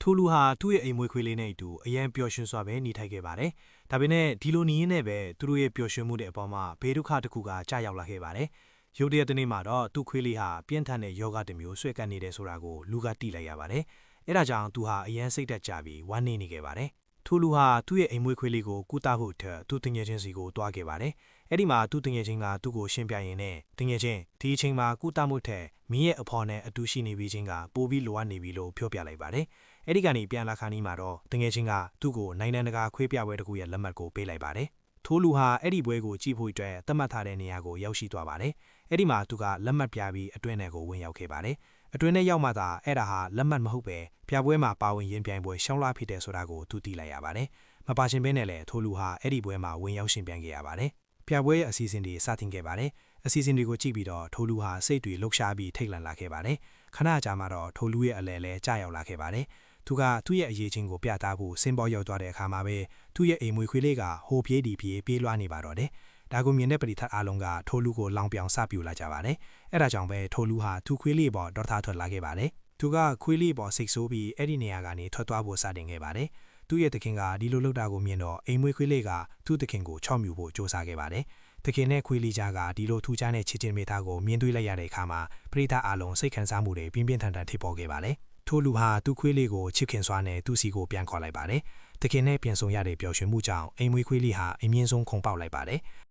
ထိုလူဟာသူ့ရဲ့အိမ်မွေးခွေးလေးနဲ့အတူအရန်ပျော်ရွှင်စွာပဲနေထိုင်ခဲ့ပါတယ်။ဒါပေမဲ့ဒီလိုနေရင်းနဲ့ပဲသူတို့ရဲ့ပျော်ရွှင်မှုတဲ့အပေါ်မှာဘေးဒုက္ခတစ်ခုကကြာရောက်လာခဲ့ပါတယ်။ရုတ်တရက်တစ်နေ့မှာတော့သူ့ခွေးလေးဟာပြင်းထန်တဲ့ယောဂတစ်မျိုးဆွဲကပ်နေတယ်ဆိုတာကိုလူကသိလိုက်ရပါတယ်။အဲဒါကြောင့်သူဟာအရန်စိတ်သက်ကြပြီးဝမ်းနည်းနေခဲ့ပါတယ်။ထိုလူဟာသူ့ရဲ့အိမ်မွေးခွေးလေးကိုကုသဖို့အတွက်သူ့တငယ်ချင်းစီကိုတွားခဲ့ပါတယ်။အဲ့ဒီမှာသူ့တငယ်ချင်းကသူ့ကိုရှင်းပြရင်းနဲ့တငယ်ချင်းဒီအချိန်မှာကုသမှုထက်မင်းရဲ့အဖော်နဲ့အတူရှိနေပြီးချင်းကပိုပြီးလိုအပ်နေပြီလို့ပြောပြလိုက်ပါတယ်။အဲ့ဒီကနေပြန်လာခါနီးမှာတော့တငယ်ချင်းကသူ့ကိုနိုင်ငံတကာခွေးပြပွဲတစ်ခုရဲ့လက်မှတ်ကိုပေးလိုက်ပါတယ်။ထိုလူဟာအဲ့ဒီပွဲကိုကြည့်ဖို့အတွက်သတ်မှတ်ထားတဲ့နေရာကိုရောက်ရှိသွားပါတယ်။အဲ့ဒီမှာသူကလက်မှတ်ပြပြီးအတွင်းထဲကိုဝင်ရောက်ခဲ့ပါတယ်။အတွင်းထဲရောက်မှသာအဲ့ဒါဟာလက်မှတ်မဟုတ်ပဲပြပွဲမှာပါဝင်ရင်ပြိုင်ပွဲရှောင်းလာဖြစ်တယ်ဆိုတာကိုသူသိလိုက်ရပါတယ်။မပါရှင်ဘဲနဲ့လည်းထိုလူဟာအဲ့ဒီပွဲမှာဝင်ရောက်ရှင်ပြိုင်ခဲ့ရပါတယ်။ပြပွဲရဲ့အစီအစဉ်တွေစတင်ခဲ့ပါတယ်။အစီအစဉ်တွေကိုကြည့်ပြီးတော့ထိုလူဟာစိတ်တွေလှုပ်ရှားပြီးထိတ်လန့်လာခဲ့ပါတယ်။ခဏကြာမှတော့ထိုလူရဲ့အလဲလဲကြာရောက်လာခဲ့ပါတယ်။သူကသူ့ရဲ့အရေးချင်းကိုပြသဖို့စင်ပေါ်ရောက်သွားတဲ့အခါမှာပဲသူ့ရဲ့အိမ်မွေးခွေးလေးကဟိုပြေးဒီပြေးပြေးလွှားနေပါတော့တယ်။ဒါကိုမြင်တဲ့ပရိသတ်အားလုံးကထိုလူကိုလောင်ပြောင်စပြူလာကြပါတယ်။အဲဒါကြောင့်ပဲထိုလူဟာသူ့ခွေးလေးပေါ်ဒေါသထွက်လာခဲ့ပါတယ်။သူကခွေးလေးပေါ်စိတ်ဆိုးပြီးအဲ့ဒီနေရာကနေထွက်သွားဖို့စတင်ခဲ့ပါတယ်။သူ့ရဲ့တခင်ကဒီလိုလုပ်တာကိုမြင်တော့အိမ်မွေးခွေးလေးကသူ့တခင်ကိုချော့မြူဖို့ကြိုးစားခဲ့ပါတယ်။တခင်နဲ့ခွေးလေးကြားကဒီလိုထူးခြားတဲ့ချစ်ချင်းမေသားကိုမြင်တွေ့လိုက်ရတဲ့အခါမှာပရိသတ်အားလုံးစိတ်ခံစားမှုတွေပြင်းပြင်းထန်ထန်ဖြစ်ပေါ်ခဲ့ပါတယ်။ထိုလူဟာသူ့ခွေးလေးကိုချစ်ခင်စွာနဲ့သူ့စီကိုပြန်ခေါ်လိုက်ပါတယ်။တခင်နဲ့ပြန်ဆုံရတဲ့ပျော်ရွှင်မှုကြောင့်အိမ်မွေးခွေးလေးဟာအမြင့်ဆုံးခုန်ပေါက်လိုက်ပါတယ်။